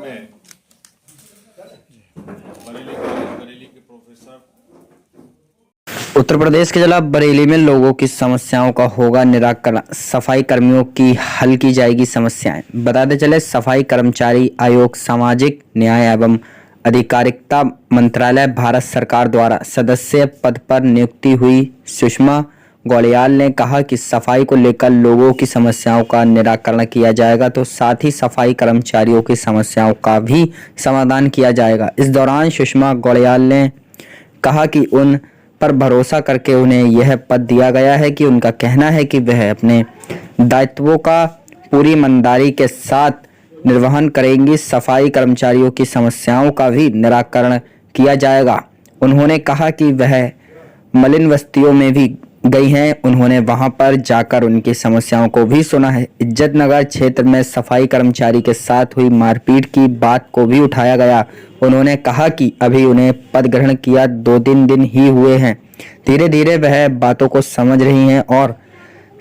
में बरेली के प्रोफेसर। उत्तर प्रदेश के जिला बरेली में लोगों की समस्याओं का होगा निराकरण, सफाई कर्मियों की हल की जाएगी समस्याएं। बताते चले, सफाई कर्मचारी आयोग सामाजिक न्याय एवं अधिकारिता मंत्रालय भारत सरकार द्वारा सदस्य पद पर नियुक्ति हुई सुषमा गौड़ियाल ने कहा कि सफाई को लेकर लोगों की समस्याओं का निराकरण किया जाएगा, तो साथ ही सफाई कर्मचारियों की समस्याओं का भी समाधान किया जाएगा। इस दौरान सुषमा गौड़ियाल ने कहा कि उन पर भरोसा करके उन्हें यह पद दिया गया है कि उनका कहना है कि वह अपने दायित्वों का पूरी ईमानदारी के साथ निर्वहन करेंगी। सफाई कर्मचारियों की समस्याओं का भी निराकरण किया जाएगा। उन्होंने कहा कि वह मलिन बस्तियों में भी गई हैं, उन्होंने वहां पर जाकर उनकी समस्याओं को भी सुना है। इज्जत नगर क्षेत्र में सफाई कर्मचारी के साथ हुई मारपीट की बात को भी उठाया गया। उन्होंने कहा कि अभी उन्हें पद ग्रहण किया 2-3 दिन ही हुए हैं, धीरे धीरे वह बातों को समझ रही हैं और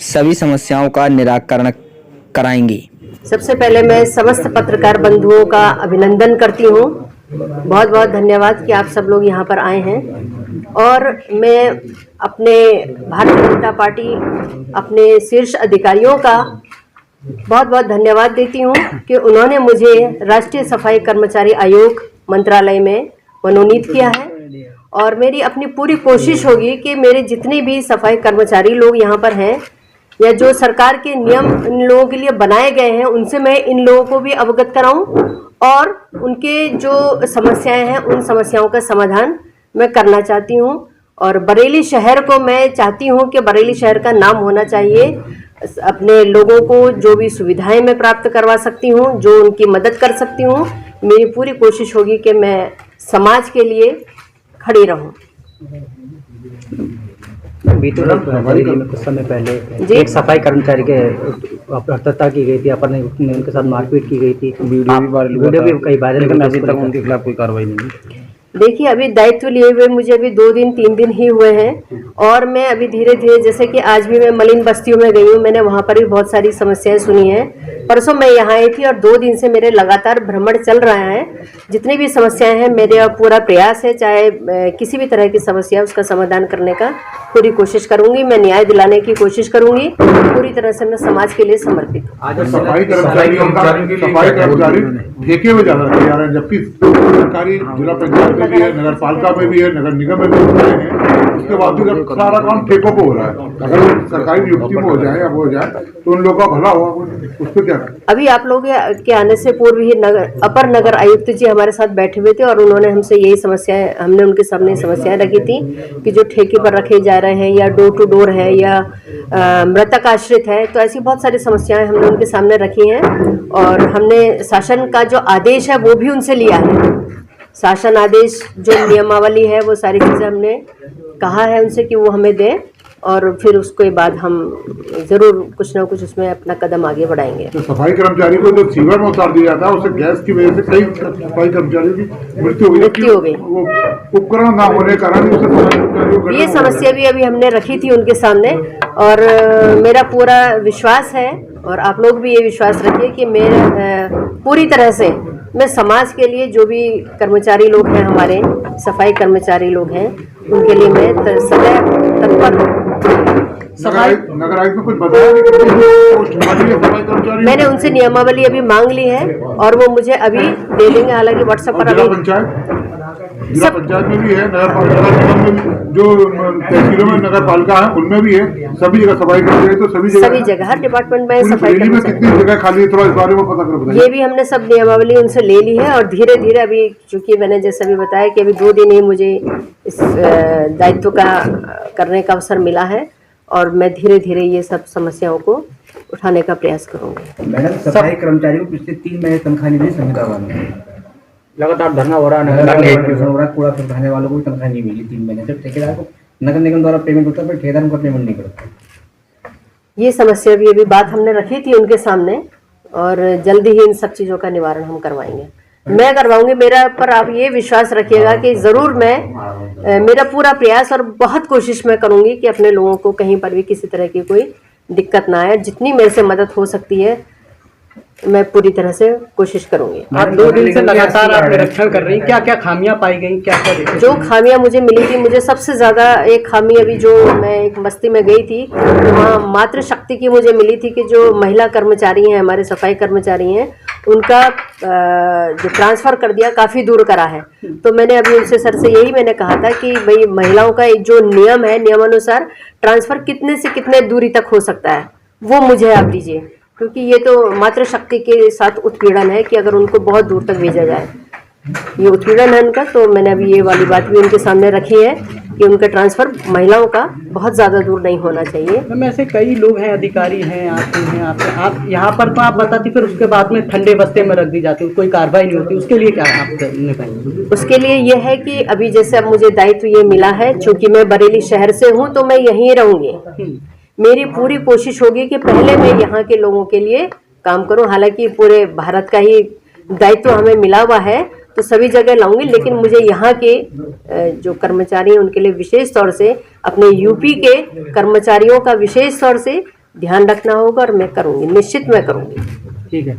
सभी समस्याओं का निराकरण कराएंगी। सबसे पहले मैं समस्त पत्रकार बंधुओं का अभिनंदन करती हूँ। बहुत बहुत धन्यवाद कि आप सब लोग यहाँ पर आए हैं। और मैं अपने भारतीय जनता पार्टी अपने शीर्ष अधिकारियों का बहुत बहुत धन्यवाद देती हूँ कि उन्होंने मुझे राष्ट्रीय सफाई कर्मचारी आयोग मंत्रालय में मनोनीत किया है। और मेरी अपनी पूरी कोशिश होगी कि मेरे जितने भी सफाई कर्मचारी लोग यहाँ पर हैं या जो सरकार के नियम इन लोगों के लिए बनाए गए हैं, उनसे मैं इन लोगों को भी अवगत कराऊं और उनके जो समस्याएं हैं उन समस्याओं का समाधान मैं करना चाहती हूं। और बरेली शहर को मैं चाहती हूं कि बरेली शहर का नाम होना चाहिए। अपने लोगों को जो भी सुविधाएं मैं प्राप्त करवा सकती हूं, जो उनकी मदद कर सकती हूं, मेरी पूरी कोशिश होगी कि मैं समाज के लिए खड़ी रहूं। बीते कुछ समय पहले एक सफाई कर्मचारी के हत्या की गई थी, अपन उनके साथ मारपीट की गई थी, वीडियो भी कई बार, लेकिन अभी तक उनके खिलाफ कोई कार्रवाई नहीं हुई। देखिए, अभी दायित्व लिए हुए मुझे अभी 2-3 दिन ही हुए हैं और मैं अभी धीरे धीरे, जैसे कि आज भी मैं मलिन बस्तियों में गई हूँ, मैंने वहाँ पर भी बहुत सारी समस्याएं सुनी हैं। परसों मैं यहाँ आई थी और 2 दिन से मेरे लगातार भ्रमण चल रहा है। जितनी भी समस्याएं हैं, मेरा पूरा प्रयास है, चाहे किसी भी तरह की समस्या उसका समाधान करने का पूरी कोशिश करूंगी। मैं न्याय दिलाने की कोशिश करूंगी। पूरी तरह से मैं समाज के लिए समर्पित हूँ। सफाई कर्मचारी ठेके में जा रहे हैं, जबकि सरकारी जिला पंचायत में भी है, नगर पालिका में भी है, नगर निगम में भी है। उसके बाद भी सारा काम ठेकों को हो रहा है। अगर सरकारी नियुक्ति में हो जाए या हो जाए तो उन लोगों का भला हुआ, उसको क्या करें। अभी आप लोग के आने से पूर्व ही अपर नगर आयुक्त जी हमारे साथ बैठे हुए थे और उन्होंने हमसे यही समस्याएं, हमने उनके सामने समस्याएं रखी थी कि जो ठेके पर रखे जा रहे हैं या डोर टू डोर है या मृतक आश्रित है, तो ऐसी बहुत सारी समस्याएं हमने उनके सामने रखी हैं। और हमने शासन का जो आदेश है वो भी उनसे लिया है। शासन आदेश जो नियमावली है वो सारी चीज़ें हमने कहा है उनसे कि वो हमें दें और फिर उसके बाद हम जरूर कुछ ना कुछ उसमें अपना कदम आगे बढ़ाएंगे। तो सफाई कर्मचारी को जो सीवर में उतार दिया जाता है, उससे गैस की वजह से कई सफाई कर्मचारियों की मृत्यु हो गई। वो उपकरण ना होने के कारण ये समस्या भी अभी हमने रखी थी उनके सामने। और मेरा पूरा विश्वास है और आप लोग भी ये विश्वास रखिए कि मैं पूरी तरह से मैं समाज के लिए जो भी कर्मचारी लोग हैं, हमारे सफाई कर्मचारी लोग हैं, उनके लिए मैं सदैव तत्पर हूँ। नगर आयुक्त ने कुछ बताया कि मैंने उनसे नियमावली अभी मांग ली है और वो मुझे अभी दे देंगे। हालांकि व्हाट्सएप पर अभी जिला पंचायत में भी है, नगर पालिका में भी, जो तहसीलों में नगर पालिका है उनमें भी है, सभी जगह सफाई कर्मचारी, तो सभी जगह हर डिपार्टमेंट में सफाई कर्मचारी। कितनी जगह खाली है, थोड़ा इस बारे में पता करो। ये भी हमने सब नियमावली उनसे ले ली है और धीरे धीरे अभी, चूंकि मैंने जैसे भी बताया कि अभी 2 दिन ही मुझे इस दायित्व का करने का अवसर मिला है और मैं धीरे धीरे ये सब समस्याओं को उठाने का प्रयास करूँगी। मैडम, सफाई कर्मचारी को पिछले 3 महीने तनख्वाह नहीं मिली, संविदा लगातार धरना हो रहा है, कूड़ा सुखाने वालों को भी तनख्वाह नहीं मिली 3 महीने से। ठेकेदार को नगर निगम द्वारा पेमेंट होता है पर ठेकेदार को पेमेंट नहीं करता। ये समस्या भी अभी बात हमने रखी थी उनके सामने और जल्दी ही इन सब चीज़ों का निवारण हम करवाएंगे। मैं करवाऊंगी, मेरा पर आप ये विश्वास रखिएगा कि ज़रूर मैं मेरा पूरा प्रयास और बहुत कोशिश मैं करूंगी कि अपने लोगों को कहीं पर भी किसी तरह की कोई दिक्कत ना आए। जितनी मेरे से मदद हो सकती है मैं पूरी तरह से कोशिश करूंगी। आप 2 दिन से लगातार आप निरीक्षण कर रही हैं, क्या क्या खामियां पाई गई, क्या क्या देखी? जो खामियां मुझे मिली थी, मुझे सबसे ज़्यादा एक खामी अभी जो मैं एक बस्ती में गई थी तो वहाँ मातृशक्ति की मुझे मिली थी कि जो महिला कर्मचारी हैं, हमारे सफाई कर्मचारी हैं, उनका जो ट्रांसफ़र कर दिया काफ़ी दूर करा है। तो मैंने अभी उनसे सर से यही मैंने कहा था कि भाई महिलाओं का एक जो नियम है, नियमानुसार ट्रांसफ़र कितने से कितने दूरी तक हो सकता है वो मुझे आप दीजिए, क्योंकि ये तो मातृशक्ति के साथ उत्पीड़न है कि अगर उनको बहुत दूर तक भेजा जाए, ये उत्पीड़न है उनका। तो मैंने अभी ये वाली बात भी उनके सामने रखी है कि उनका ट्रांसफ़र महिलाओं का बहुत ज़्यादा दूर नहीं होना चाहिए। मैम ऐसे कई लोग हैं, अधिकारी हैं, आप यहाँ पर तो आप बताती, फिर उसके बाद में ठंडे बस्ते में रख दी जाती है, कोई कार्रवाई नहीं होती, उसके लिए क्या आप करने पाएंगे? उसके लिए ये है कि अभी जैसे अब मुझे दायित्व ये मिला है, चूँकि मैं बरेली शहर से हूँ तो मैं यहीं रहूँगी। मेरी पूरी कोशिश होगी कि पहले मैं यहाँ के लोगों के लिए काम करूँ। हालांकि पूरे भारत का ही दायित्व हमें मिला हुआ है तो सभी जगह लाऊंगी, लेकिन मुझे यहाँ के जो कर्मचारी हैं उनके लिए विशेष तौर से, अपने यूपी के कर्मचारियों का विशेष तौर से ध्यान रखना होगा और मैं करूँगी, निश्चित मैं करूँगी। ठीक है।